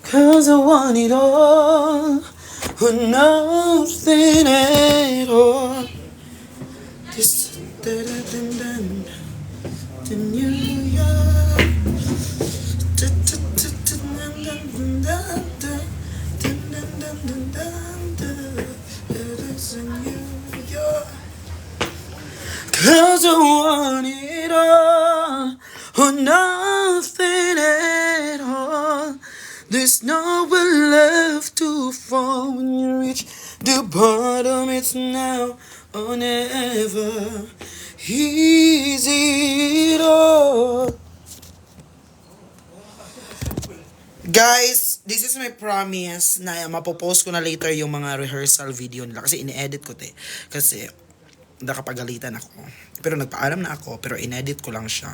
'Cause I want it all or nothing at all. This dun, dun, dun, dun, New York. Dun, dun, dun, dun, dun, dun, dun, dun, dun, dun, dun, dun, dun, dun. It is in New York. 'Cause I want it all or nothing at all. There's nowhere left to fall when you reach the bottom. It's now or never. Easy it all. Guys, this is my promise na mapopost ko na later yung mga rehearsal video nila kasi ini-edit ko te. Kasi nakapagalitan ako. Pero nagpaalam na ako pero inedit ko lang siya.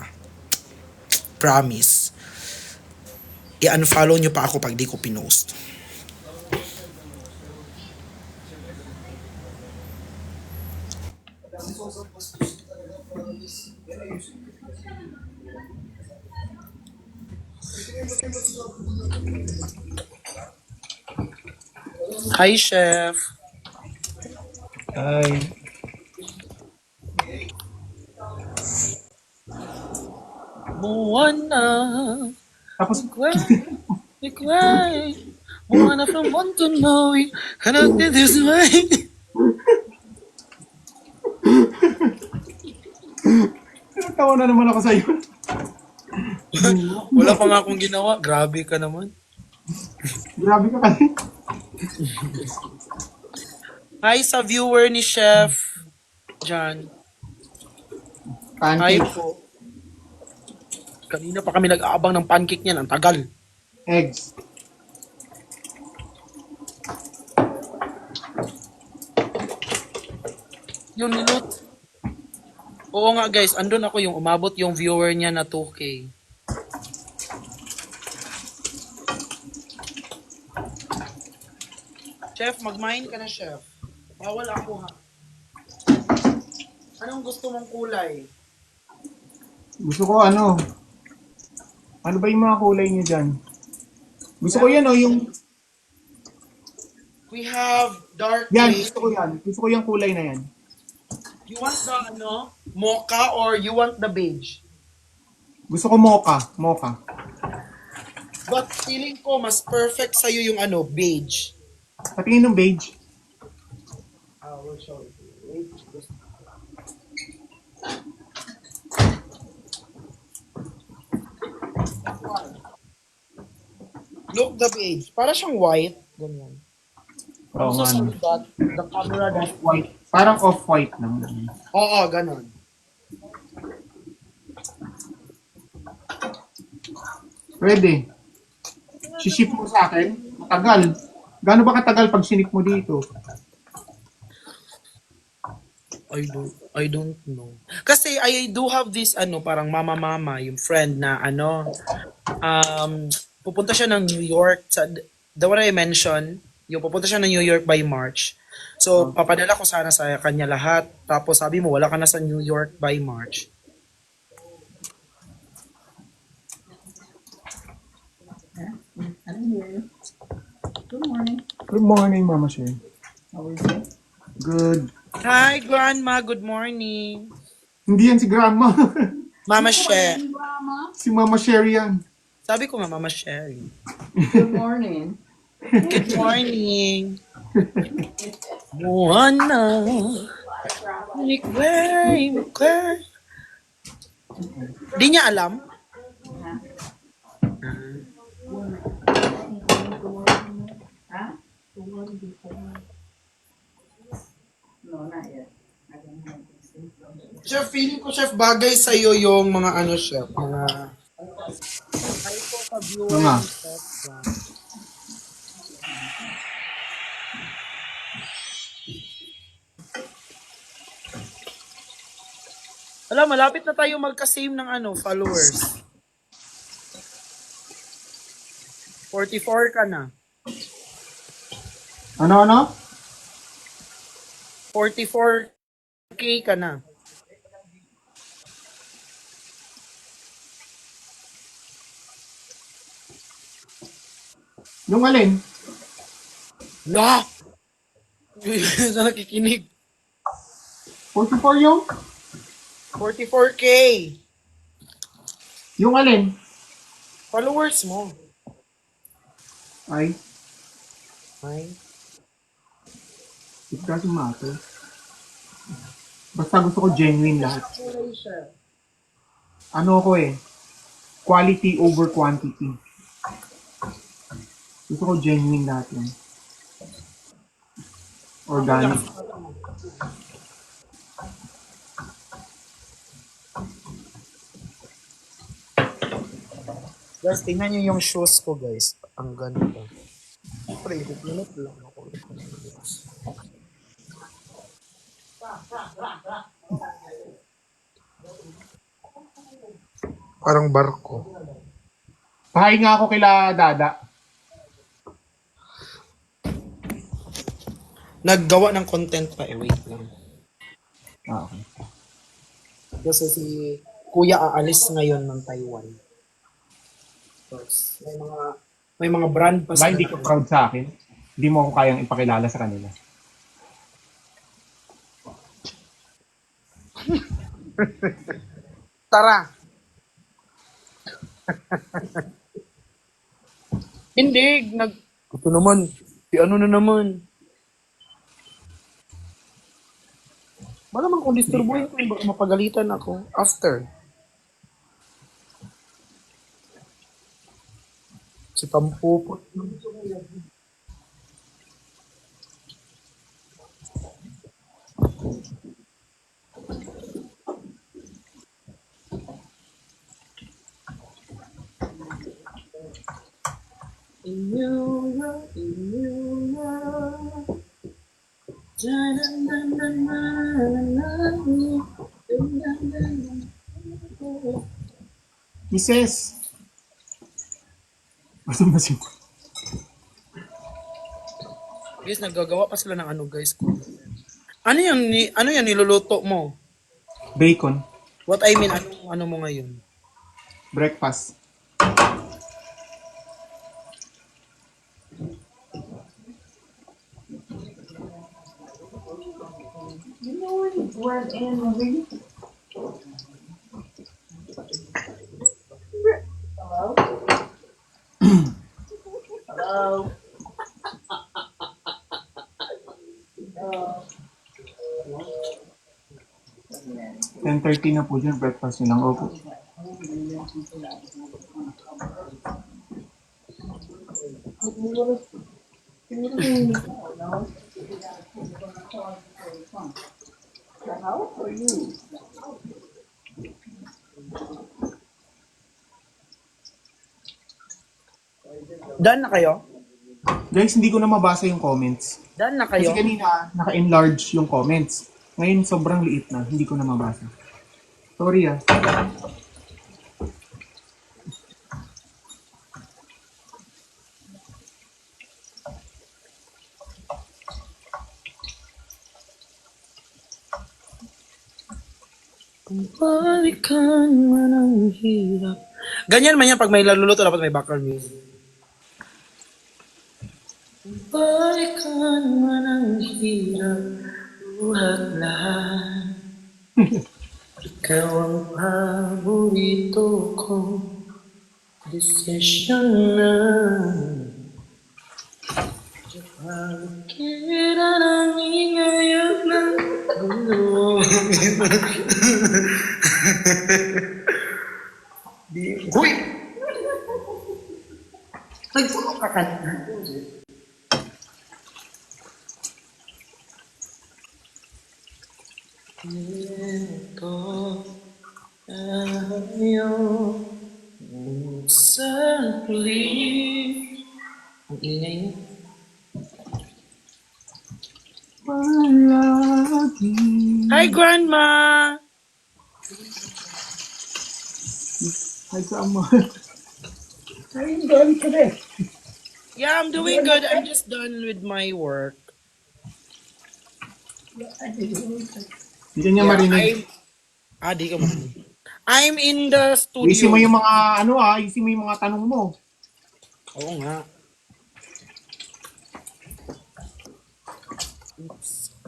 Promise. I-unfollow nyo pa ako pag di ko pinost. Hi, Chef. Ay, Moana, tapos, Miguel, Moana from Montanoy, connected this way. tawa na naman ako sa'yo. Wala pa nga akong ginawa. Grabe ka naman. Grabe ka kasi. Hi sa viewer ni Chef John. Hi Pancakes, po. Kanina pa kami nag-aabang ng pancake niyan. Ang tagal. eggs. Yun, nilut. Oo nga guys, andun ako yung umabot yung viewer niya na 2K. Chef, mag-mine ka na, Chef. Bawal ako ha. Anong gusto mong kulay? Gusto ko ano ba yung mga kulay niyo dyan? Gusto ko yan yung, We have dark yan, gray. gusto ko yan. Gusto ko yung kulay na yan. You want the mocha or you want the beige? Gusto ko mocha. But feeling ko mas perfect sa'yo yung beige. Patingin ng beige. I will show it to you. Wait. Look the beige. Para siyang white. Ganyan. I'm Oo so nga, no. sorry that the camera does. Off-white. Parang off-white lang. Oo, ganon. Pwede. Siship mo sa akin? Matagal. Gaano ba katagal pag sinip mo dito? I don't know. Kasi I do have this parang mama yung friend na pupunta siya ng New York sa the one I mentioned, yung pupunta siya ng New York by March. So papadala ko sana sa kanya lahat. Tapos sabi mo wala ka na sa New York by March. Good morning. Good morning, Mama Shay. How are you? Good. Hi grandma, good morning. Hindi yan si Grandma. Mama Good She. morning, Mama. Si Mama Sherry yan. Sabi ko nga Mama Sherry. Good morning. Good morning. Moana. Miguel. Di niya alam? Huh? No, not yet. I don't have this. Chef, feeling ko, Chef, bagay sa'yo yung mga Chef, mga... Ay po sa viewer Mga. ni Chef John. Alam, malapit na tayo magka-same ng followers. 44 ka na. Ano? 44K ka na. Yung alin? La! Sa nakikinig. 44 yung? 44K. Yung alin? Followers mo. Ay, Ay. it doesn't matter. Basta gusto ko genuine lahat. Kulay siya. Ano ko eh, quality over quantity. Gusto ko genuine lahat yan. Organic. Guys, tingnan nyo yung shoes ko, guys. Ang ganda. Pre, hupinot lang ako. Parang barko. Pahay nga ako kila Dada. Naggawa ng content pa eh. Wait lang. Ah, okay. Kasi si Kuya aalis ngayon ng Taiwan. Tapos, may mga brand pa Ba, hindi ka proud sa akin. Hindi mo ako kayang ipakilala sa kanila. Tara! Hindi, ito naman, si ano na naman. Wala man kung disturbuhin ko, baka mapagalitan ako. After. Si Tampupot. Mrs. Basing-basing. Guys, naggagawa pa sila ng ano, guys. Ano yan niluluto mo? Bacon. What I mean, ano mo ngayon? Breakfast. You know when you blend in movie? Hello? Hello? 10:30 na po dyan, breakfast nyo lang. Opo. The house or you? Done na kayo? Guys, hindi ko na mabasa yung comments. Done na Kasi kayo? kanina, naka-enlarge yung comments. Ngayon, sobrang liit na. Hindi ko na mabasa. Sorry ah. Kung balikan man ang hirap. Ganyan man yan pag may luluto, dapat may background music. Kung balikan man ang hirap, buhat lahat. Ikaw ang paborito kong desisyon na. Kira ng ingayat ng gulo. Huy! Nagpuno ka kanta. Ito tayo sa huli. Ang ingay mo. Palagi. Hi, Grandma! Hi, Sama. How are you doing today? Yeah, I'm doing good. I'm just done with my work. Hindi ka niya marinig. Di ka marinig. I'm in the Easy studio. mo yung mga, easy mo yung mga tanong mo. Oo nga.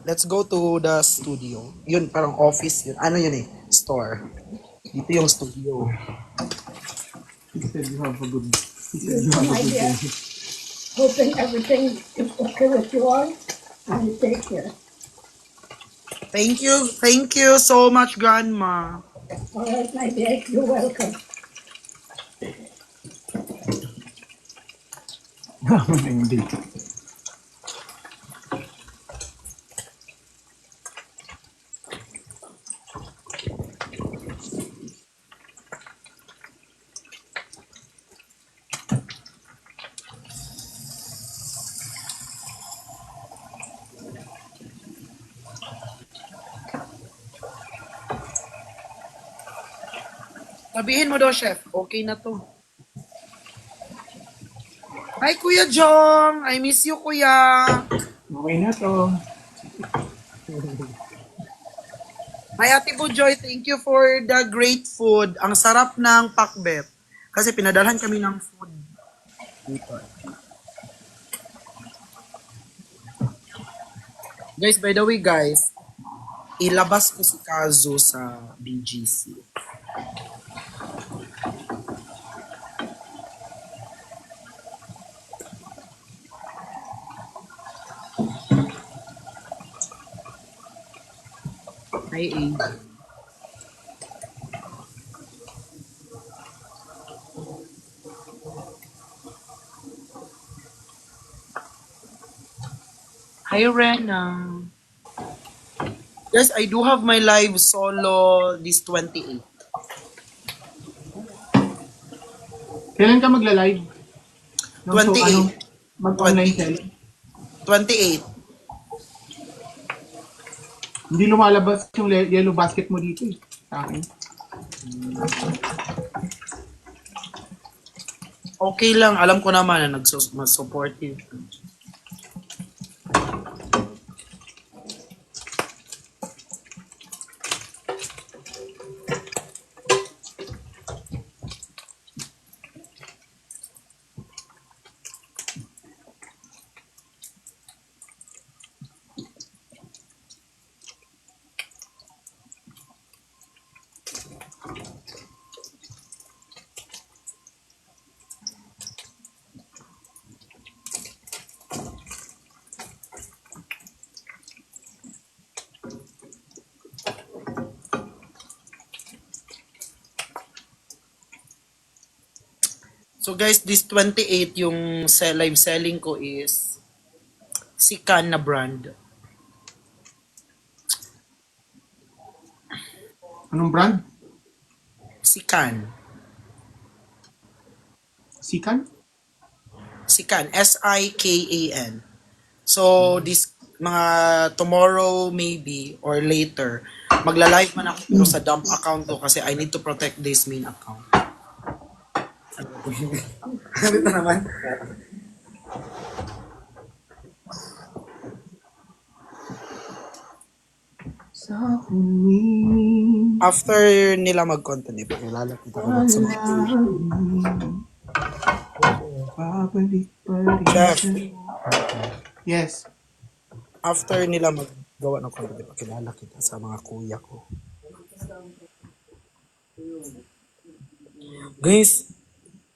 Let's go to the studio. Yun, parang office yun. Ano yun eh? Store. Dito yung studio. He said you have a good, he said You you have too, a my good dear. day. Hoping everything is okay with you all. And you take care. Thank you. Thank you so much, Grandma. All right, my dear. You're welcome. Hindi. Sabihin mo daw, chef. Okay na to. Hi, Kuya Jong. I miss you, Kuya. Okay na to. Hi, Ate Bujoy. Thank you for the great food. Ang sarap ng pakbet. Kasi pinadalhan kami ng food. Dito. Guys, by the way, guys, ilabas ko si Kazu sa BGC. Hi, A. Hi, Rena. Guys, I do have my live solo this 28. Kailan ka magla-live? No, so 28. ano? Mag-online 28. selling? 28. Hindi lumalabas yung yellow basket mo dito eh. Sa akin. Okay lang. Alam ko naman na mas-supportive. So guys, this 28 yung live selling ko is Sikan na brand. Anong brand? Sikan. Sikan? Sikan. S-I-K-A-N. So this mga tomorrow maybe or later, magla-live man ako pero sa dump account ko kasi I need to protect this main account. Ano na naman? Sa kuning After nila mag-content, ipakilala kita ko sa mga babalik pa Chef, rin. Yes. after nila maggawa ng content, ipakilala kita sa mga kuya ko. Guys,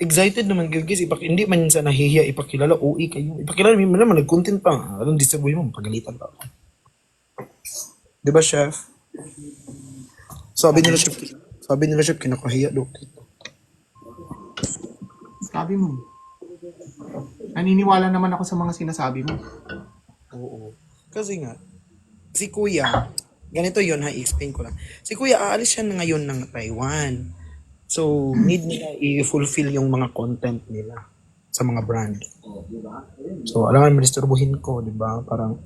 excited naman guys. Hindi man sa nahihiya ipakilala. Uwi kayo. Ipakilala mo naman. Nag-content pa. Anong disaboy mo? Pagalitan pa ako. Diba, chef? Sabi nila, chef, kinakahiya daw. Sabi mo. Naniniwala naman ako sa mga sinasabi mo. Oo. Kasi nga, si kuya, ganito yon ha, i-explain ko lang. Si kuya, aalis siya na ngayon ng Taiwan. So, need nila i-fulfill yung mga content nila sa mga brand. So, alam nga, madisturbuhin ko, di ba? Parang,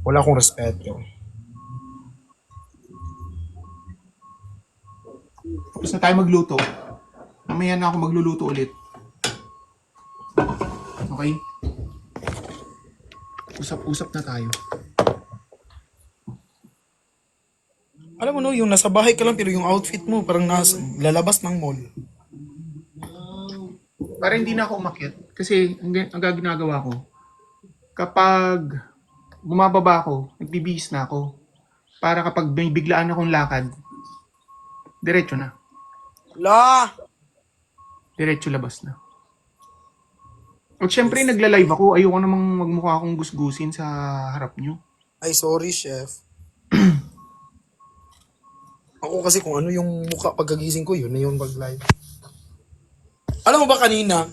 wala akong respeto. Gusto tayo magluto. Mamaya na ako magluluto ulit. Okay? Usap-usap na tayo. Alam mo no, yung nasa bahay ka lang pero yung outfit mo parang lalabas ng mall. Para hindi na ako umakyat. Kasi ang ginagawa ko, kapag bumababa ako, nagbibihis na ako. Para kapag may biglaan akong lakad, diretso na. La! Diretso labas na. At syempre, nagla-live ako. Ayoko namang magmukha akong gusgusin sa harap nyo. Ay, sorry, chef. Ako kasi kung ano yung mukha pagkagising ko, yun na yung pag-live. Alam mo ba kanina,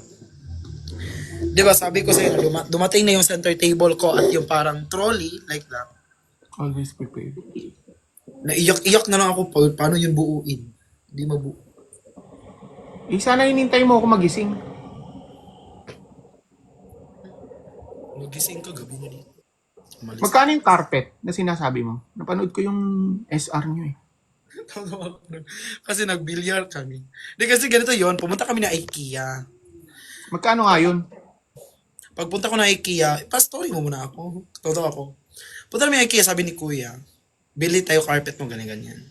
di ba sabi ko sa'yo, dumating na yung center table ko at yung parang trolley, like that. Always prepared. Naiyak-iyak na lang ako paano yun buuin. Hindi mabuo. Sana hinintay mo ako magising. Magising ka, gabi na dito. Umalis. Magkano yung carpet na sinasabi mo? Napanood ko yung SR nyo eh. Kasi nag-billiard kami. Di kasi ganito yon, pumunta kami na IKEA. Magkano nga yun? Pagpunta ko na IKEA, pa-story mo muna ako. Totoo ako. Punta namin IKEA, sabi ni Kuya, bili tayo carpet mo, ganyan-ganyan.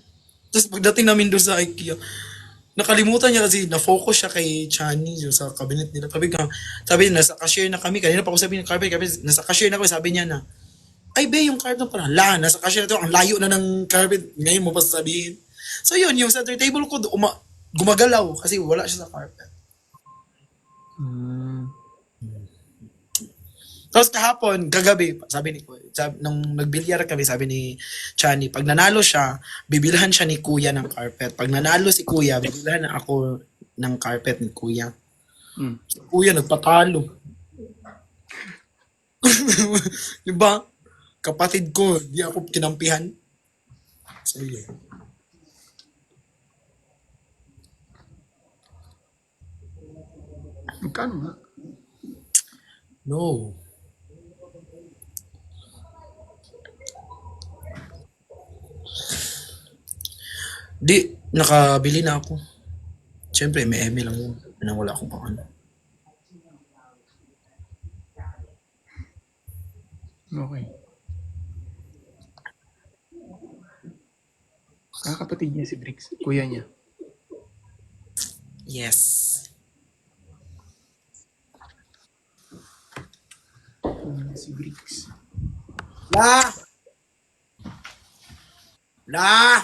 Tapos pagdating namin doon sa IKEA, nakalimutan niya kasi na-focus siya kay Chani yung sa cabinet nila. Sabi niya, nasa cashier na kami. Kanina pa ako sabi ng carpet, nasa cashier na ako. Sabi niya na, ay be, yung carpet pala. Nasa cashier na to. Ang layo na ng carpet. Ngayon mo pa sasabihin. So yun, yung center table ko, gumagalaw kasi wala siya sa carpet. Tapos kahapon, kagabi, nung nagbilyar kami, sabi ni Chani, pag nanalo siya, bibilhan siya ni Kuya ng carpet. Pag nanalo si Kuya, bibilhan na ako ng carpet ni Kuya. Si Kuya nagpatalo. Diba? Kapatid ko, di ako kinampihan. So yun. Magkano nga? No. Di, nakabili na ako. Siyempre, may eme lang yun. Nang wala akong pang ano. Okay. Kapatid niya si Briggs. Kuya niya. Yes. Si Briggs. La! La!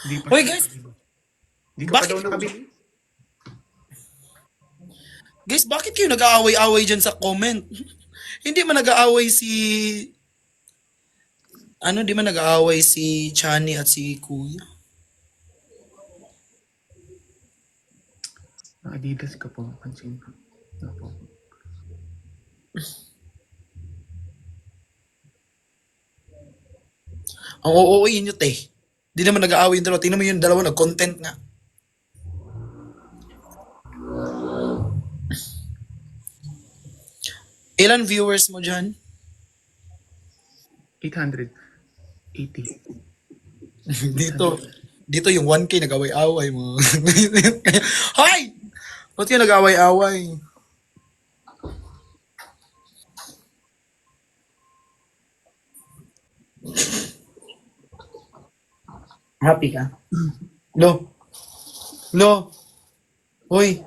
Di pa Hoy siya guys! nakabili. Di ka pa Bakit daw nakabili? Guys, bakit kayo nag-aaway-aaway dyan sa comment? Hindi man nag-aaway si... di man nag-aaway si Chani at si Kuya? Adidas ka po. Pansin ko. Opo. Ang oo-oo nyo, te. Di naman nag-aaway yung dalawa. Tingnan mo yung dalawa, nag-content nga. Ilan viewers mo dyan? 880. Dito yung 1K nag-away-away mo. Hoy! Ba't kayo nag-away-away? Happy ka? Lo. Hoy.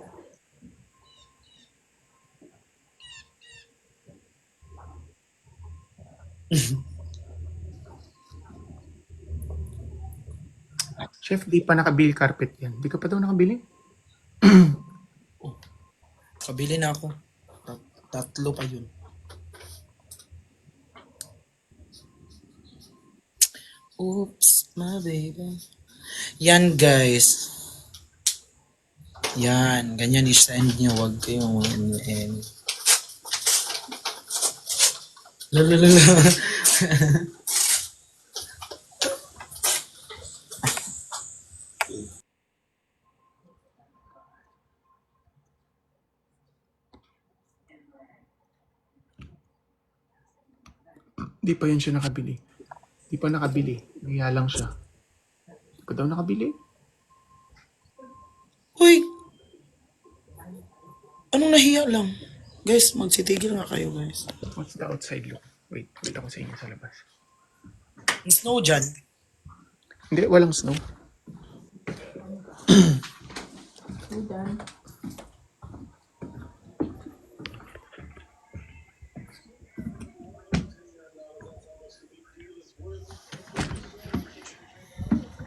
Chef, di pa nakabili carpet yan. Di ka pa daw nakabili? Kabili na ako. Tatlo pa yun. Oops, my baby. Yan guys. Yan. Ganyan i-send nyo. Huwag kayong ano. Lalalala. Di pa yun siya nakabili. Di pa nakabili. Nahiya lang siya. Di pa daw nakabili? Uy! Anong nahiya lang? Guys, magsitigil nga kayo, guys. What's the outside look? Wait ako sa inyo sa labas. Ang snow dyan. Hindi, walang snow. Udan.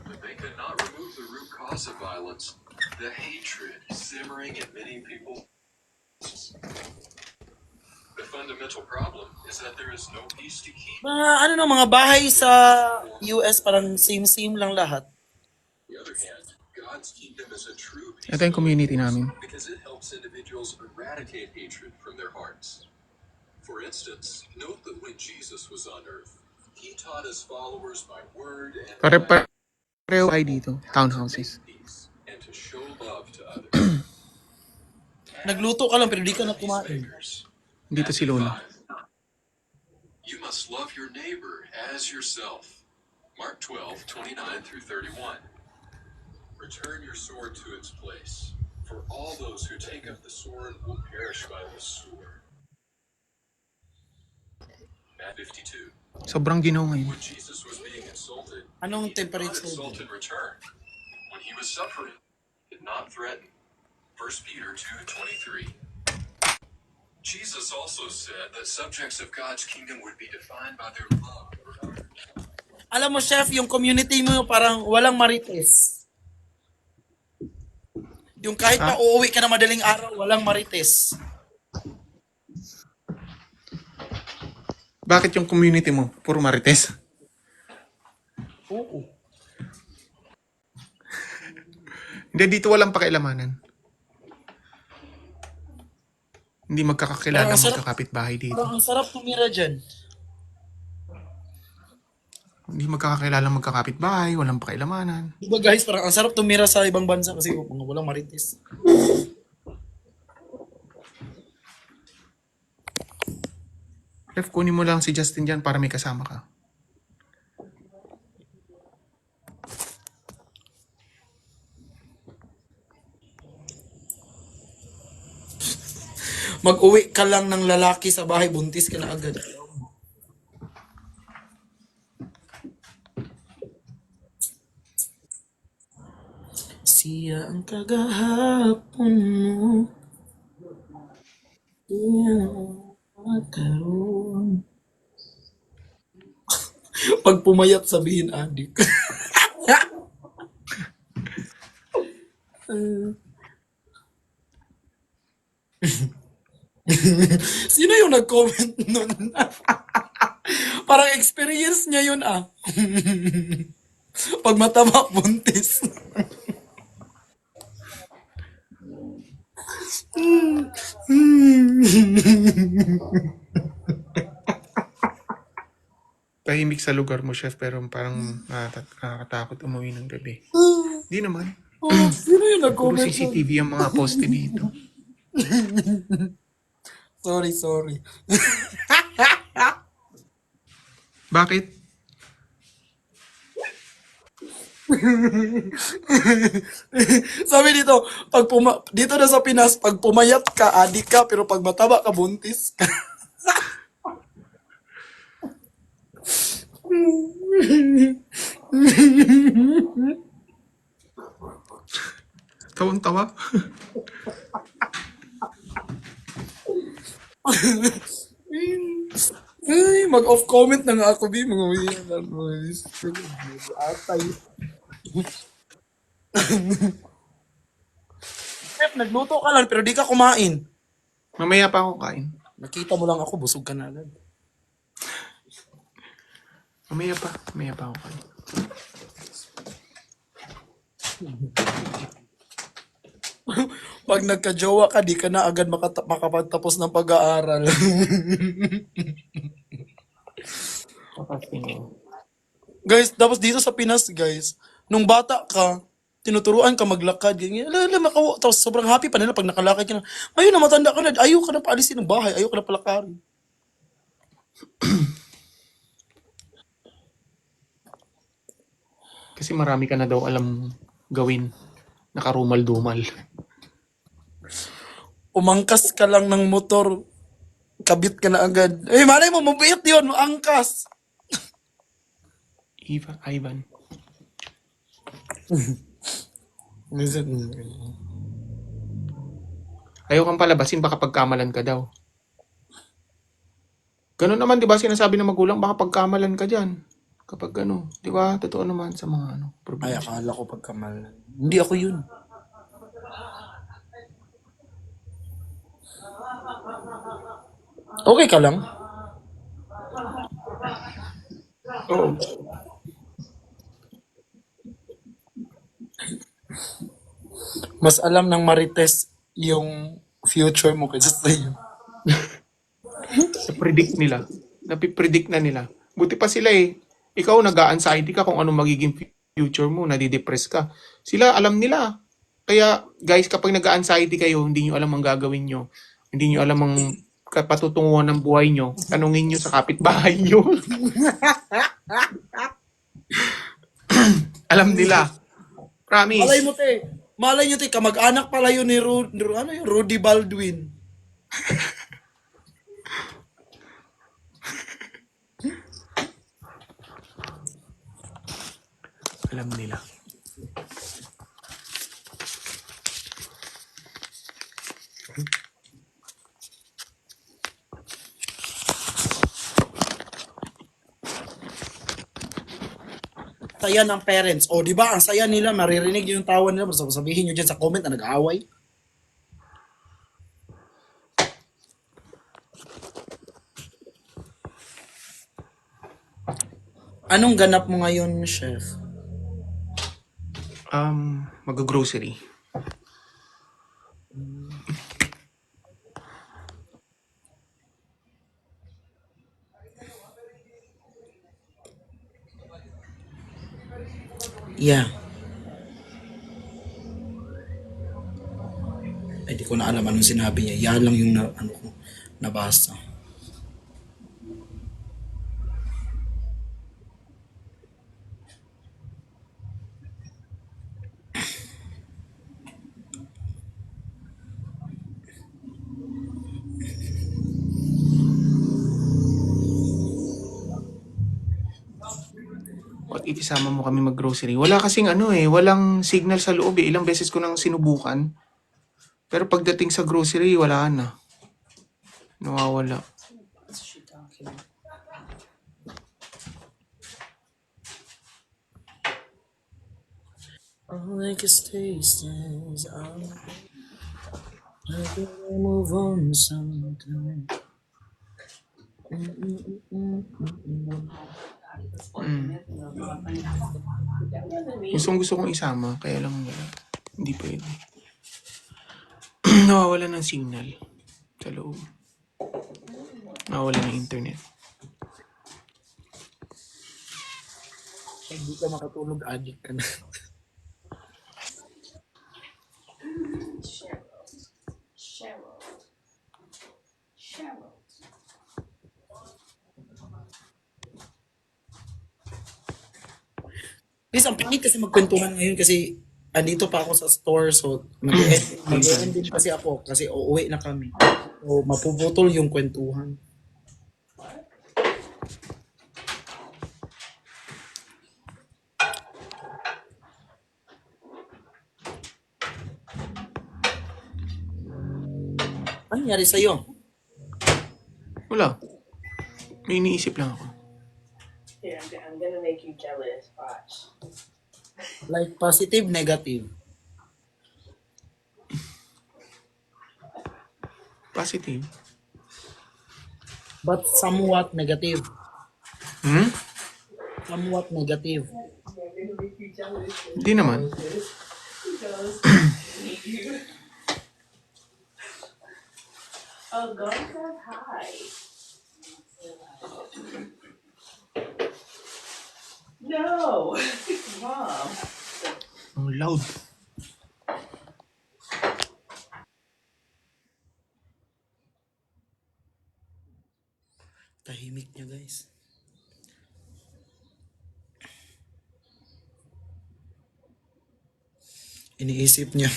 But they could not remove the root cause of violence, the hatred simmering in many people. The fundamental problem is that there is no peace to keep. Mga bahay sa US parang same lang lahat. On the other hand, God's kingdom is a true peace Ito yung community namin. because it helps individuals eradicate hatred from their hearts. For instance, note that when Jesus was on earth, he taught his followers by word and Pareho ay dito, townhouses. peace and to show love to others. Nagluto ka lang pero di ka na kumain. Peacemakers. Dito si Lola. You must love your neighbor as yourself. Mark 12:29 through 31. Return your sword to its place, for all those who take up the sword will perish by the sword. Matt 52. Sobrang ginaw ngayon. When Jesus was being insulted, Anong he did not temperature? insult in return. When he was suffering, he did not threaten. 1 Peter 2:23. Jesus also said that subjects of God's kingdom would be defined by their love for others. Alam mo, chef, yung community mo parang walang marites. Yung kahit pa uuwi ka na madaling araw, walang marites. Bakit yung community mo? Puro marites? Oo. Hindi, dito walang pakialamanan. Hindi magkakakilala, Ang sarap. magkakapit-bahay dito. Parang ang sarap tumira dyan. Hindi magkakakilala, magkakapit-bahay, walang pakialamanan. Diba guys, parang ang sarap tumira sa ibang bansa kasi walang marites. Ref, kunin mo lang si Justin dyan para may kasama ka. Mag-uwi ka lang ng lalaki sa bahay, buntis ka na agad. Siya ang kagahapon mo. Siya ang magkaroon. Pag pumayat, sabihin adik. Sino yung nag-comment nun? Parang experience niya yun ah. Pag matama, buntis. Tahimik sa lugar mo, chef, pero parang nakakatakot umuwi ng gabi. Hindi naman. Oh, sino yung Puro nag-comment nun? CCTV ang mga poste dito. Sorry. Bakit? Sabi dito, dito na sa Pinas, pag pumayat ka, adik ka, pero pag mataba ka, buntis ka. Tawang-tawa. Ay, mag-off comment na nga ako, B. Mga atay. Chef, nagluto ka lang, pero di ka kumain. Mamaya pa ako kain. Nakita mo lang ako, busog ka na agad. Mamaya pa ako kain. Pag nagka-jowa ka, di ka na agad makapagtapos ng pag-aaral. Guys, tapos dito sa Pinas, guys, nung bata ka, tinuturuan ka maglakad, ganyan, tapos sobrang happy pa nila pag nakalakad ka na. Ngayon na matanda ka na, ayaw ka na paalisin ng bahay, ayaw ka na palakarin. Kasi marami ka na daw alam gawin. Nakarumal-dumal. umangkas ka lang ng motor, kabit ka na agad. Eh, malay mo, mabait yun, angkas. Ivan. Ayaw kang palabasin, baka pagkamalan ka daw. Ganun naman, di ba, sinasabi ng magulang, baka pagkamalan ka dyan. Kapag ano, di ba, totoo naman sa mga Ay, probinsya. akala ko pagkamalan. Hindi ako yun. Okay ka lang? Oo. Mas alam ng Marites yung future mo kaysa sa'yo. Predict nila. Napipredict na nila. Buti pa sila eh. Ikaw nag-a-anxiety ka kung ano magiging future mo, nadidepress ka. Sila alam nila. Kaya guys, kapag nag-a-anxiety kayo, hindi nyo alam ang gagawin nyo. Hindi nyo alam ang patutunguhan ng buhay nyo. Tanungin nyo sa kapitbahay nyo. Alam nila. Promise. Malay nyo, te, kamag-anak pala yun ni Rudy Baldwin. Alam nila. Saya ng parents. O, di ba? Ang saya nila, maririnig yung tawa nila. Basta sabihin nyo dyan sa comment na nag-aaway. Anong ganap mo ngayon, chef? Mag-grocery. Yeah. Ay, di ko na alam anong sinabi niya. Yan lang yung nabasa. What if isama mo kami mag-grocery? Wala kasing walang signal sa loob eh. Ilang beses ko nang sinubukan. Pero pagdating sa grocery, wala na. Nawawala. What's she talking about? All I can taste is I gotta move on sometime. Gusto kong isama, kaya lang wala. Hindi pwede. Nawawala ng signal sa loob. Nawawala ng internet. Hindi ka makatulog, addict ka na. Cheryl. Guys, ang pangit kasi magkwentuhan ngayon kasi andito pa ako sa store so mag-end din kasi ako kasi uuwi na kami. So mapuputol yung kwentuhan. Ano nangyari sa'yo? Wala. May iniisip lang ako. Here, I'm gonna make you jealous. Watch. Like positive, negative? Positive. But somewhat negative. Hmm? Somewhat negative. I'm gonna make you jealous. Hindi naman. Oh, go says hi. No, Mom. Ang loud. Tahimik niya, guys. Iniisip niya.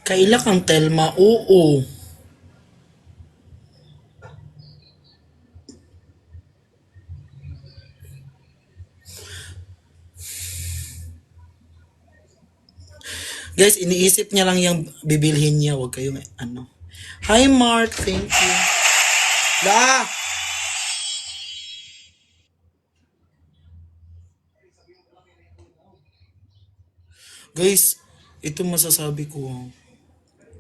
Kaila kang Telma, oo. Guys, iniisip niya lang yung bibilhin niya. Huwag kayong ano. Hi Mark, thank you. La! Guys, ito masasabi ko.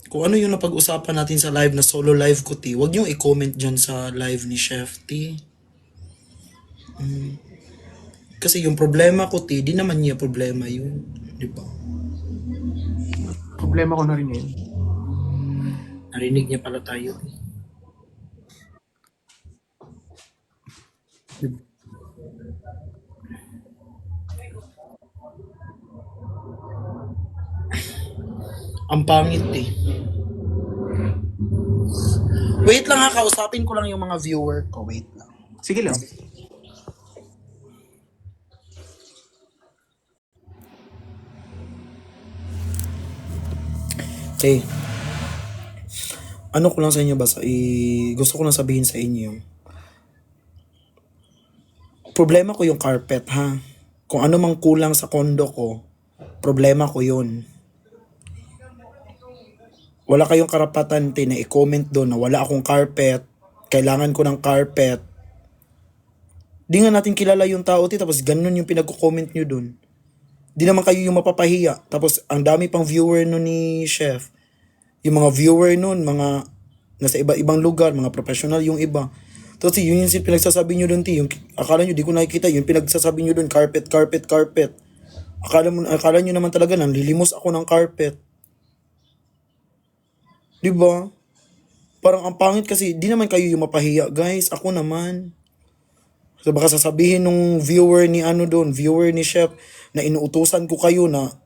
Kung ano yung napag-usapan natin sa live na solo live ko, T, huwag niyong i-comment dyan sa live ni Chef, T. Kasi yung problema ko, T, di naman niya problema yun. Di ba? Problema ko na rin yun. Narinig niya pala tayo. Ang pangit eh. Wait lang ha, kausapin ko lang yung mga viewer ko. Wait lang. Sige lang. Okay. Ano ko lang sa inyo ba? Gusto ko lang sabihin sa inyo. Problema ko yung carpet ha. Kung ano mang kulang sa kondo ko, problema ko yun. Wala kayong karapatan na i-comment doon na wala akong carpet, kailangan ko ng carpet. Di nga natin kilala yung tao, tapos ganun yung pinag-comment nyo doon. Di naman kayo yung mapapahiya. Tapos ang dami pang viewer nun ni Chef. Yung mga viewer nun, mga nasa iba-ibang lugar, mga professional yung iba. Tapos yun yung pinagsasabi nyo doon, yung akala nyo di ko nakikita, yung pinagsasabi nyo doon, carpet, carpet, carpet. Akala nyo naman talaga nang lilimos ako ng carpet. Diba? Parang ang pangit kasi di naman kayo yung mapahiya, guys. Ako naman. So baka sasabihin nung viewer ni viewer ni Chef, na inuutusan ko kayo na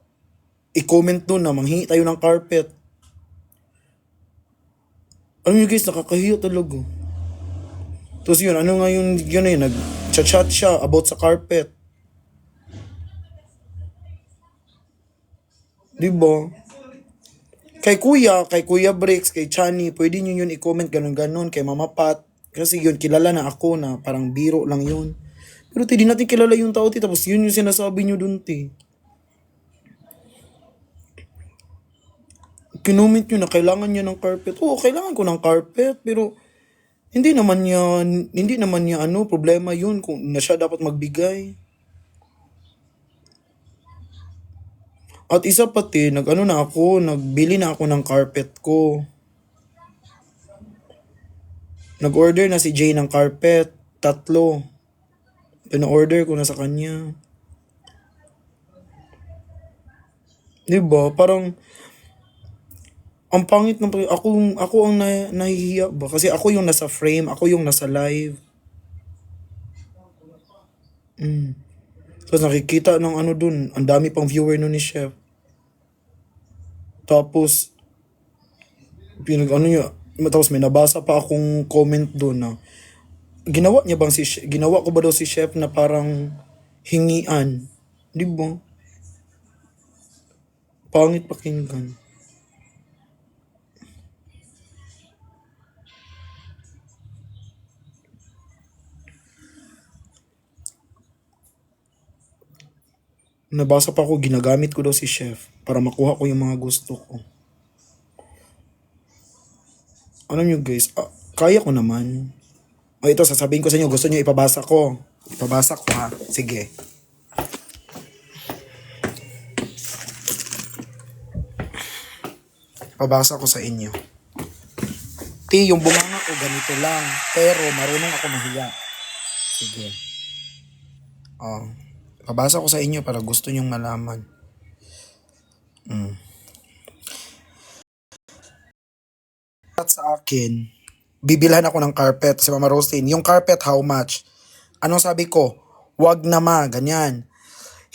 i-comment doon na manghingi tayo ng carpet. Alam nyo guys, nakakahiya talaga. Tapos yun, ano nga yun nag-chat siya about sa carpet. Diba? Kay Kuya Bricks, kay Chani, pwede nyo yun i-comment ganun-ganun, kay Mama Pat. Kasi yun, kilala na ako na parang biro lang yun. Pero di natin kilala yung tao, tapos yun yung sinasabi nyo dun, Kinoment nyo na kailangan niya ng carpet. Oo, kailangan ko ng carpet, pero hindi naman niya problema yun kung na siya dapat magbigay. At isa pati, nagbili na ako ng carpet ko. Nag-order na si Jay ng carpet, 3. Pina-order ko na sa kanya. Diba? Parang, ang pangit ng ako ang nahihiya ba? Kasi ako yung nasa frame, ako yung nasa live. Tapos nakikita ng dun, ang dami pang viewer nun ni Chef. Tapos, tapos may nabasa pa akong comment dun na, ginawa ko ba daw si Chef na parang hingian? Di ba? Pangit pakinggan. Nabasa pa ako, ginagamit ko daw si Chef para makuha ko yung mga gusto ko. Alam nyo guys, kaya ko naman. Ito, sasabihin ko sa inyo, gusto nyo ipabasa ko. Ipabasa ko ha. Sige. Ipabasa ko sa inyo. Yung bunganga ko ganito lang, pero marunong ako mahiya. Sige. Pabasa ko sa inyo para gusto nyong malaman. At sa akin, bibilhan ako ng carpet si Mama Rosin. Yung carpet, how much? Anong sabi ko? Wag na ganyan.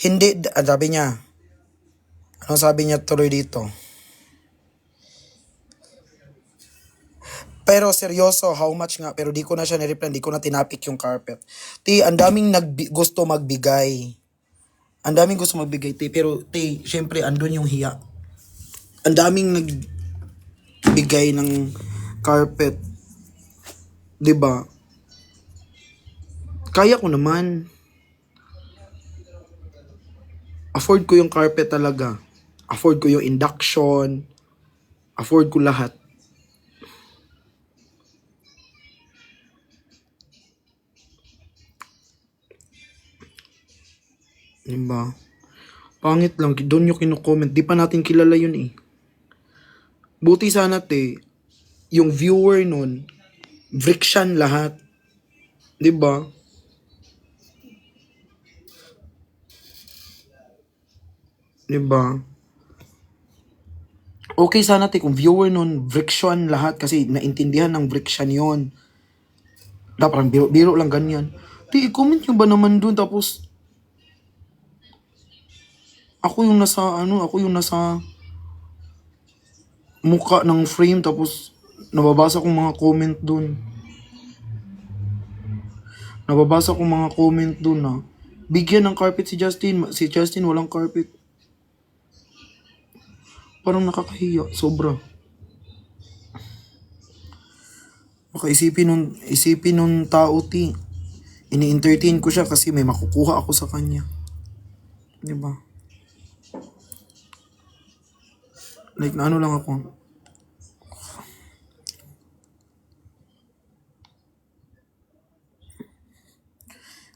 Hindi, sabi niya. Anong sabi niya tuloy dito? Pero seryoso, how much nga? Pero di ko na siya nireply, di ko na tinapik yung carpet. Ang daming gusto magbigay. Ang daming gusto magbigay, pero syempre andun yung hiya. Ang daming magbigay ng carpet. 'Di ba? Kaya ko naman. Afford ko yung carpet talaga. Afford ko yung induction. Afford ko lahat. Diba? Pangit lang. Doon yung kino-comment. Di pa natin kilala yun eh. Buti sana yung viewer nun, Vrikshan lahat. Diba? Diba? Okay sana kung viewer nun, Vrikshan lahat kasi naintindihan ng Vrikshan yon. Parang biro lang ganyan. I-comment nyo ba naman dun tapos ako yung nasa mukha ng frame tapos nababasa kong mga comment dun. Bigyan ng carpet si Justin. Si Justin walang carpet. Parang nakakahiya. Sobra. Baka isipin nun tao ini-entertain ko siya kasi may makukuha ako sa kanya. Diba? Like na ano lang ako.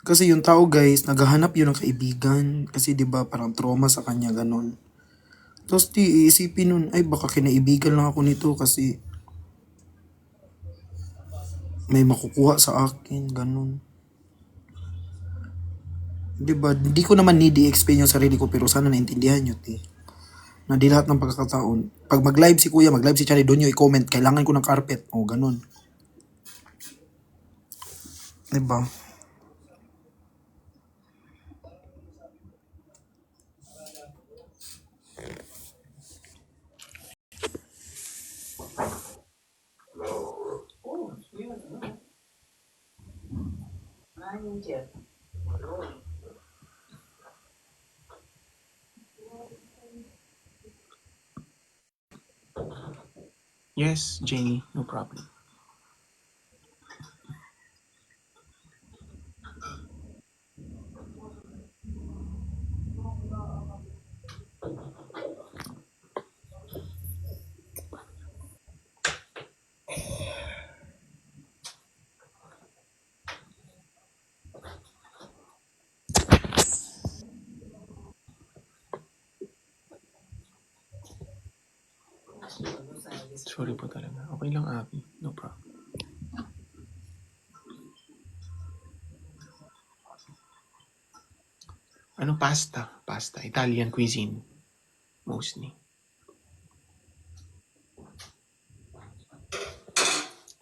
Kasi yung tao guys, naghahanap yun ng kaibigan. Kasi 'di ba parang trauma sa kanya ganon. Tapos iisipin nun, ay baka kinaibigan lang ako nito kasi may makukuha sa akin, ganon. 'Di ba? Hindi ko naman need i-explain yung sarili ko pero sana naintindihan nyo na di lahat ng pagkakataon. Pag mag-live si kuya, mag-live si Charlie, doon nyo i-comment, kailangan ko ng carpet. O, ganon. 'Di ba? Yung Jeff. Yes, Jenny, no problem. Sorry po talaga. Okay lang, Abby. No problem. Ano pasta? Pasta. Italian cuisine. Mostly.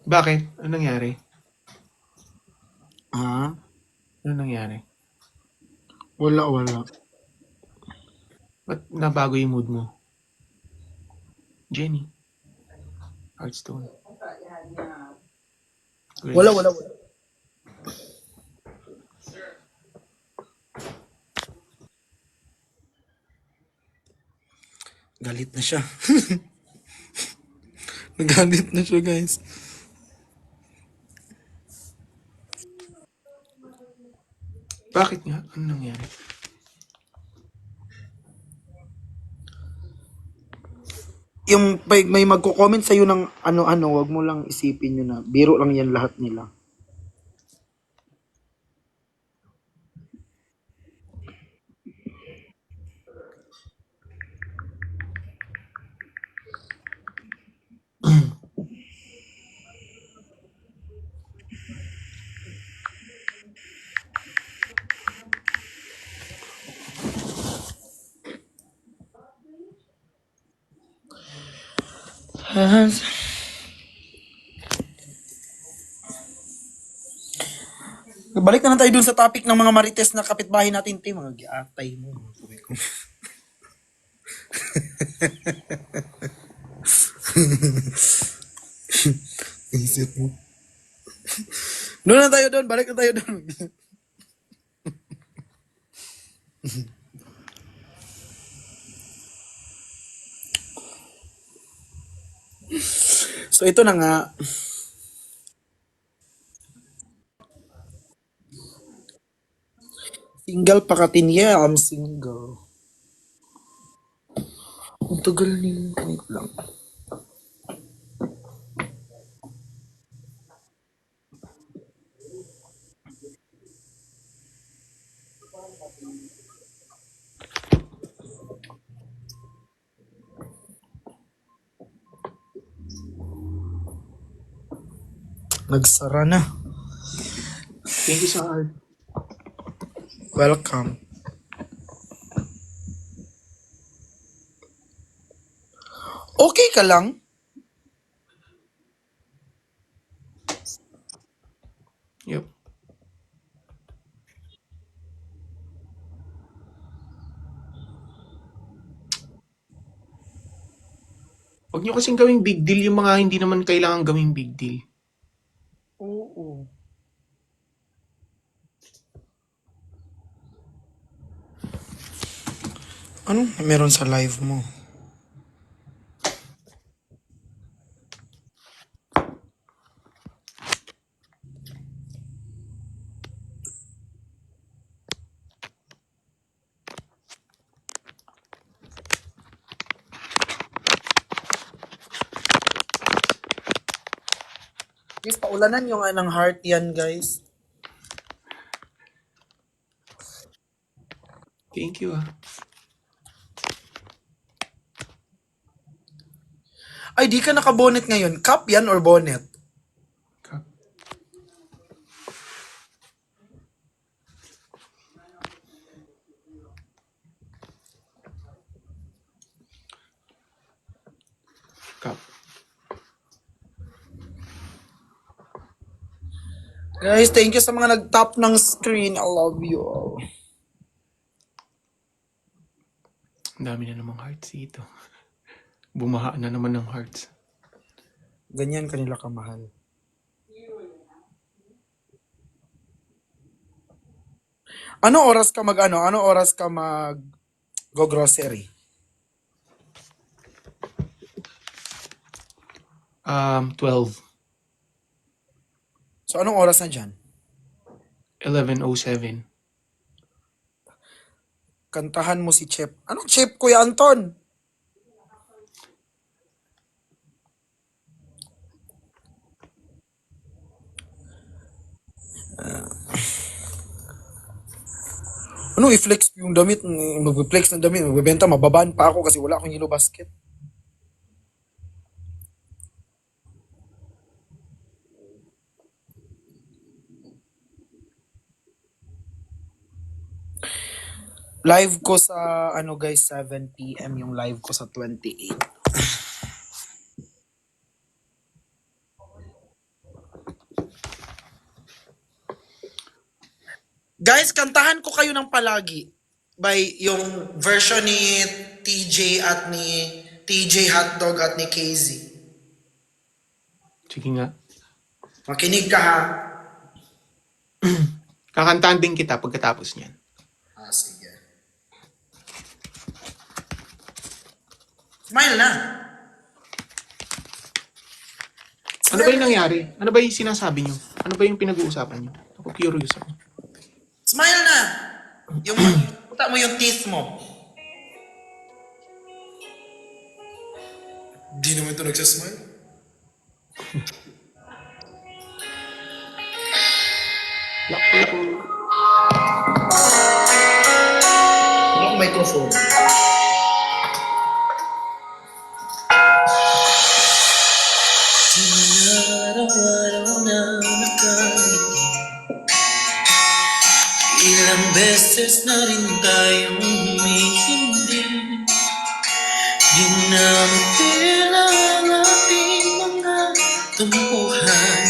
Bakit? Ano nangyari? Ha? Ano nangyari? Wala. Ba't nabago yung mood mo? Jenny. Hearthstone. Grace. Wala. Galit na siya. Nagalit na siya, guys. Bakit nga? Ano nangyari? Yung may magko-comment sa'yo ng ano-ano, wag mo lang isipin yun na biro lang yan lahat nila. Balik na lang tayo dun sa topic ng mga marites na kapitbahay natin, mga giatay mo. Isip mo. Doon na tayo doon, balik na tayo doon. So ito na nga. Single pa ka yeah, I'm single. Ang tagal niyo. Wait lang. Nagsara na. Thank you sa heart. Welcome. Okay ka lang? Yep. Huwag nyo kasing gawing big deal yung mga hindi naman kailangan gawing big deal. Oo. Anong meron sa live mo? Guys, paulanan yung ng heart yan, guys. Thank you ah. Ay, di ka naka-bonnet ngayon. Cap yan or bonnet? Ka- Kap. Guys, thank you sa mga nag-tap ng screen. I love you all. Ang dami na namang hearts dito. Bumaha na naman ng hearts. Ganyan kanila kamahal. Ano oras ka Ano oras ka mag go grocery? 12. So anong oras na dyan? 11:07. Kantahan mo si Chep. Anong Chep, Kuya Anton? Ano i-flex yung damit? Mag-flex ng damit. Magbebenta, mababaan pa ako kasi wala akong yellow basket. Live ko sa, guys, 7 p.m. yung live ko sa 28. Guys, kantahan ko kayo ng palagi. By yung version ni TJ at ni TJ Hotdog at ni KZ. Sige nga. Makinig ka ha. Kakantahan din kita pagkatapos niyan. Ah, sige. Smile na. Ano ba yung nangyari? Ano ba yung sinasabi nyo? Ano ba yung pinag-uusapan nyo? Ako curious ako. Smile na. Yung puta mo yung teeth mo. Di naman ito nagsasmile. Lako. Lock microphone. Araw-araw na nakangiti. Ilang beses na rin tayong humihindi. Ginamit ang ating mga tampuhan.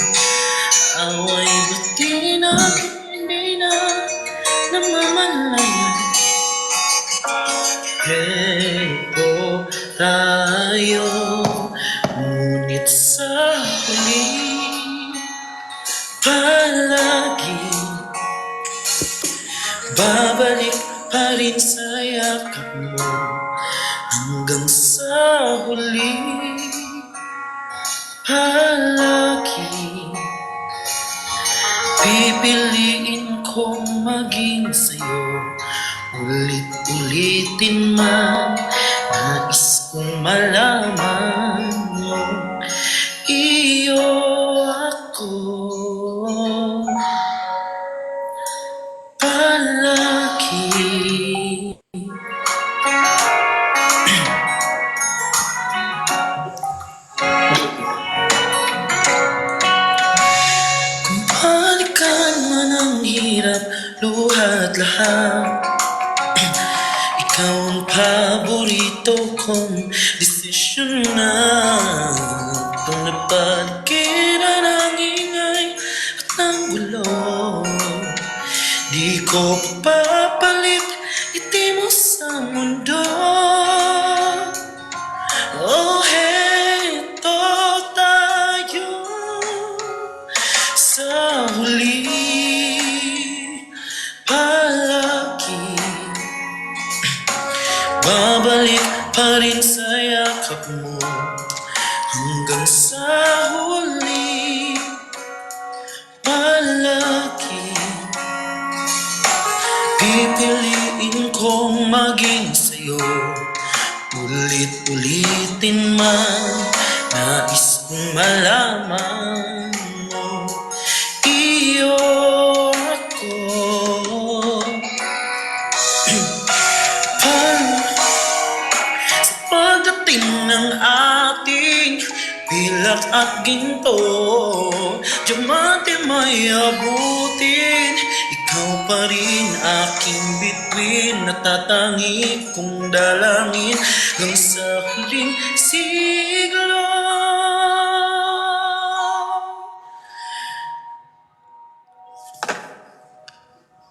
Away ba't di natin hindi na namamalayan? Ganito tayo, ngunit sa huli palagi babalik pa rin sa yakap mo hanggang sa huli palagi pipiliin kong maging sa'yo. Ulit-ulitin man, nais kong malaman mo, iyo ako palagi. Kung balikan man ang hirap, luha at lahat, ikaw ang paborito kong desisyon na. Itong napagkira ng ingay at ng gulo, di ko papalit ngiti mo sa mundo. Oh, heto tayo sa huli, palagi babalik pa rin sa yakap mo hanggang sa huli, palagi pipiliin kong maging sa'yo. Ulit-ulitin man, nais kong malaman mo, iyo ako sa pagdating ng ating pilak at ginto, diamante may abutin, ikaw pa rin aking bituin, natatangi kong dalangin hanggang sa huling siglo.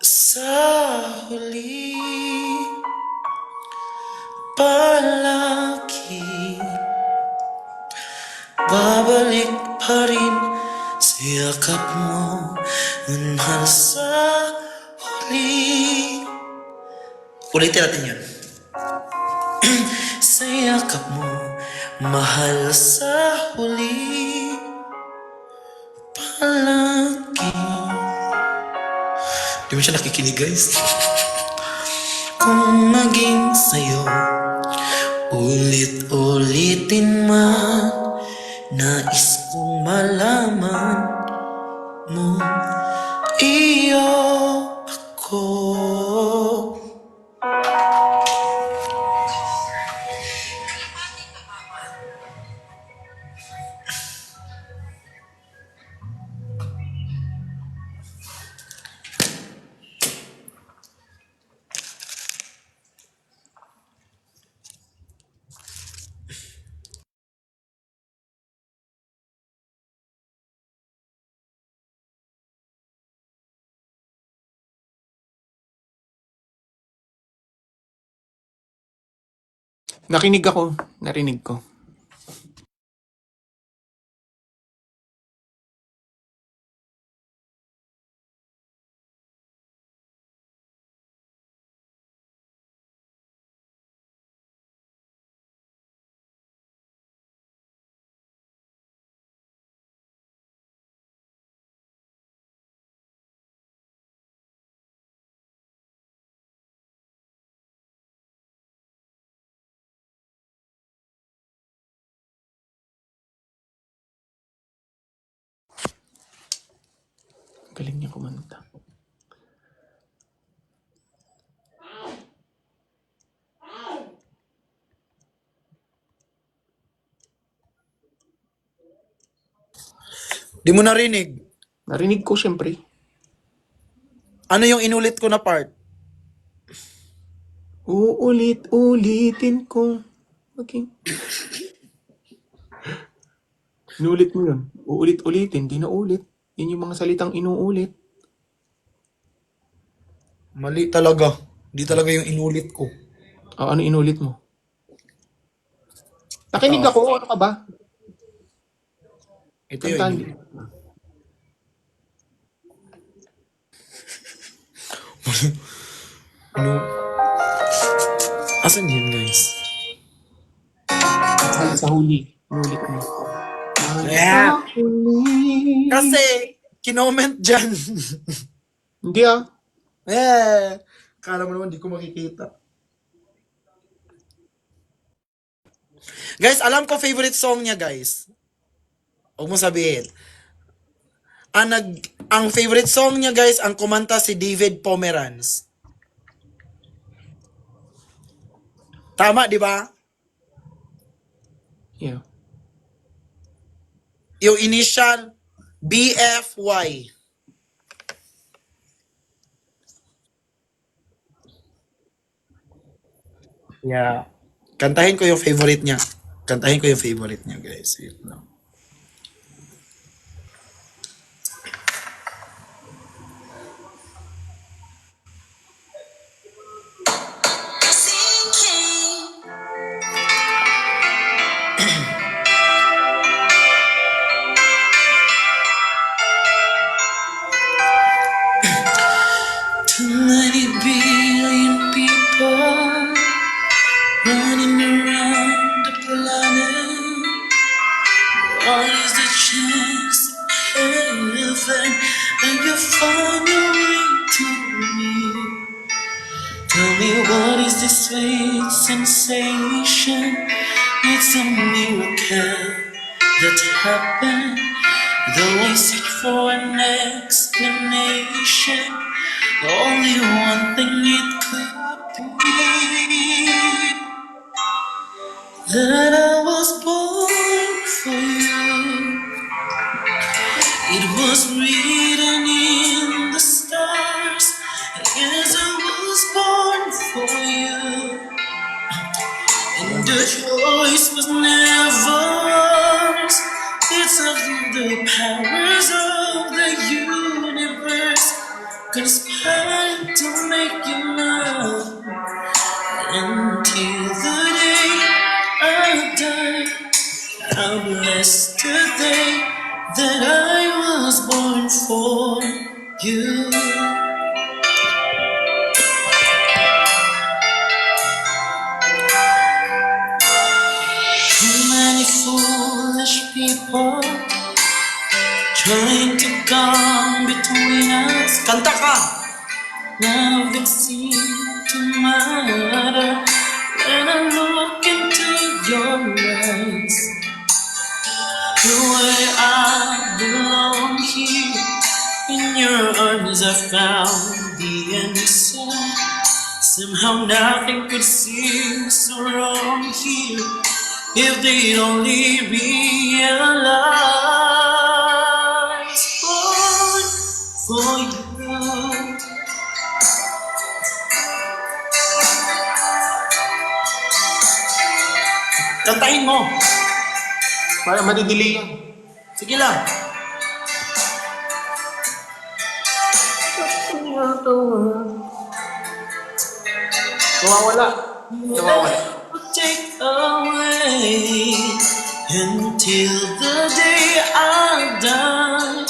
Sa huli, palagi babalik pa rin sa yakap mo, mahal sa huli. Ulitin natin yun. Sa yakap mo, mahal sa huli, palagi. Di mo siya nakikinig, guys. Kung maging sa'yo, ulit-ulitin man, nais kong malaman mo, iyo ako. Nakinig ako, narinig ko. Galing niya kumanta. Di mo narinig? Narinig ko syempre. Ano yung inulit ko na part? Uulit-ulitin ko maging... Inulit mo yun. Uulit-ulitin, di na ulit. Yun yung mga salitang inuulit. Mali talaga. Di talaga yung inulit ko. Ano inulit mo? Nakinig ako, ano ka ba? Ito yung Kantahan. inulit. Ano? Asan yun, guys? Sa huli. Inulit mo. Yeah. Kasi, kinoment dyan. Hindi ah. Eh, kala mo naman di ko makikita. Guys, alam ko favorite song niya, guys. Huwag mo sabihin. Ang favorite song niya, guys, ang kumanta si David Pomeranz. Tama, di ba? Yeah. Yung initial, BFY. Yeah. Kantahin ko yung favorite niya. Kantahin ko yung favorite niya, guys. Wait lang. Too many billion people running around the planet. What is the chance of heaven and you find your way to me? Tell me what is this sweet sensation? It's a miracle that happened. Though I seek for an explanation, only one thing it could be, that I was born for you. It was written in the stars. Yes, I was born for you. And the choice was never ours. It's of the powers of the universe conspired to make you mine. Until the day I die, I'll bless the day that I was born for you. Too many foolish people trying to come between us. Kanta ka! Nothing seemed to matter when I look into your eyes. The way I belong here, in your arms I found the answer. Somehow nothing could seem so wrong here if they only realize. Born for you. Kantahin mo. Para madidili yan. Sige lang. Nawawala. Nawawala. Take away until the day I die.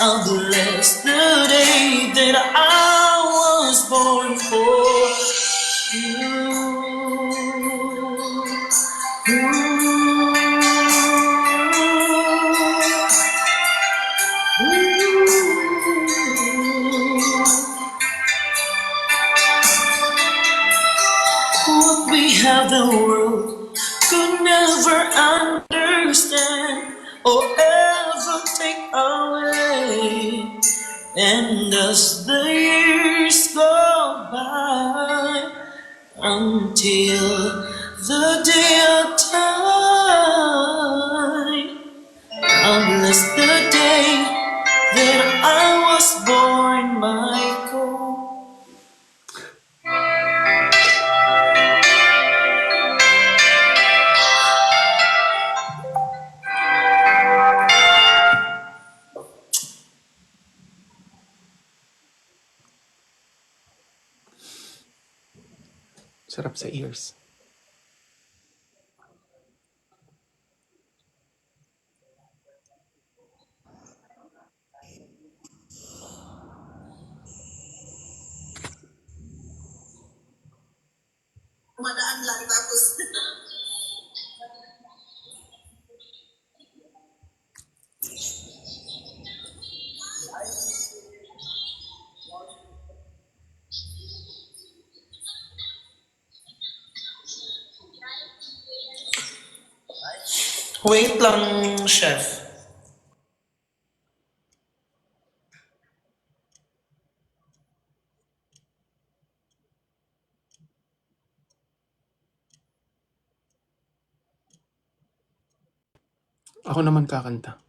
I'll bless the day that I was born for you. What we have the world could never understand or ever take away. And as the years go by, until the day of time, I'll bless the day that I was born, Michael. Sarap sa ears. Madaan lang tapos Wait lang, chef. Ako naman kakanta.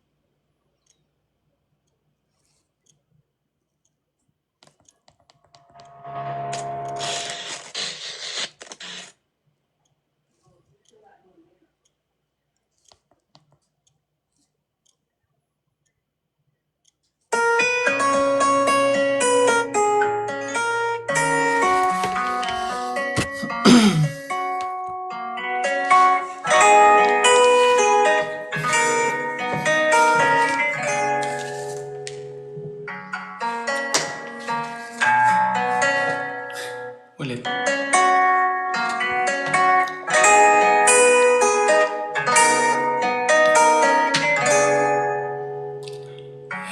Ulit.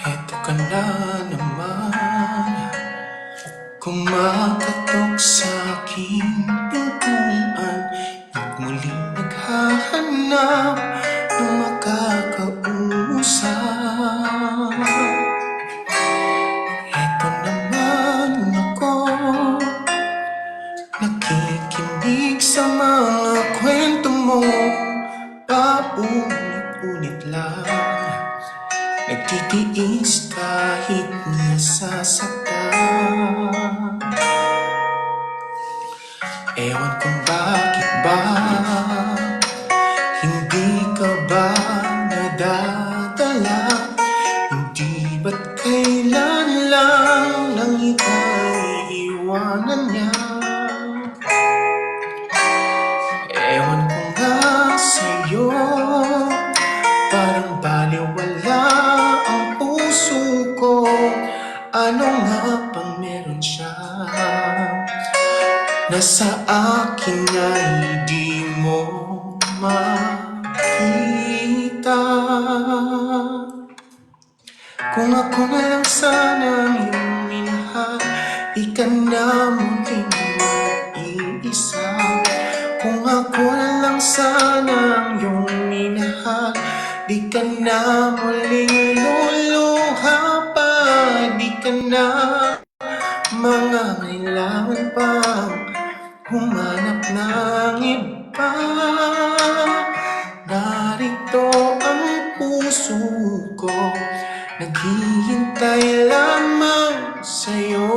Eto ka na naman, kumakatok sa aking pintuan, at muling naghahanap ng makakausap. Eto naman ako, nakikinig sa mga kwento mo, paulit-ulit lang, nagtitiis kahit nasasaktan. Ewan kung bakit ba hindi ka ba nadadala? Hindi ba't kailan lang nang ika'y iwanan niya? Ewan ko nga sa'yo, parang baliwala ang puso ko. Ano nga bang meron siya na sa akin ay di mo makita? Kung ako na lang sana ang iyong minahal, di ka na muling mag-iisa. Kung ako na lang sana ang iyong minahal, di ka na muling luluha pa, di ka na mangangailangan pang humanap ng iba. Narito ang puso ko, naghihintay lamang sa'yo.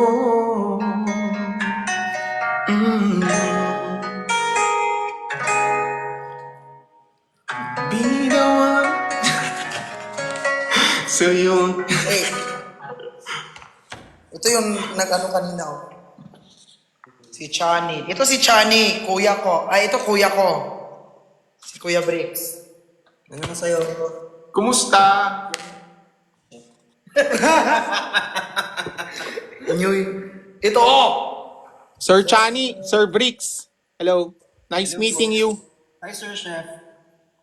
Be the one. So yun. Ito yung nag-ano kanina, oh. Si Chani. Ito si Chani, kuya ko. Ay, ito kuya ko. Si Kuya Bricks. Ano na sa'yo? Kumusta? Ito, oh! Sir Chani, Sir Bricks. Hello. Nice meeting you. Hi, Sir Chef.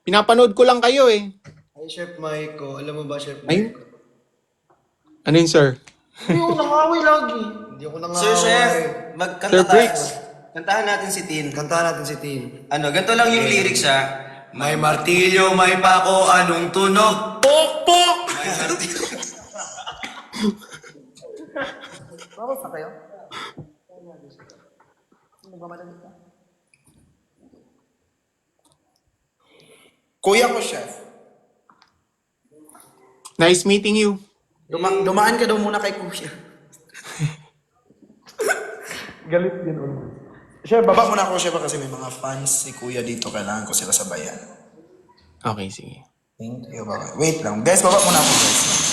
Pinapanood ko lang kayo eh. Hi, Chef Maiko. Alam mo ba, Chef Ay? Maiko? Ano yun, sir? Hindi ako nangaway lagi. Hindi ako nangaway. Sir Chef, magkanta Sir Briggs. tayo. Kantahan natin si Tin. Kantahan natin si Tin. Ano, ganito lang yung lyrics ha. May martilyo, may pako, anong tunog? Pok! Bakit pa kayo? Kuya ko, chef. Nice meeting you. Dumaan ka daw muna kay kuya. Galit din ulit. Chef, baba muna ako, chef, kasi may mga fans si kuya dito. Kailangan ko sila sabayan. Okay, sige. Thank you, baba. Wait lang. Guys, baba muna ako, guys.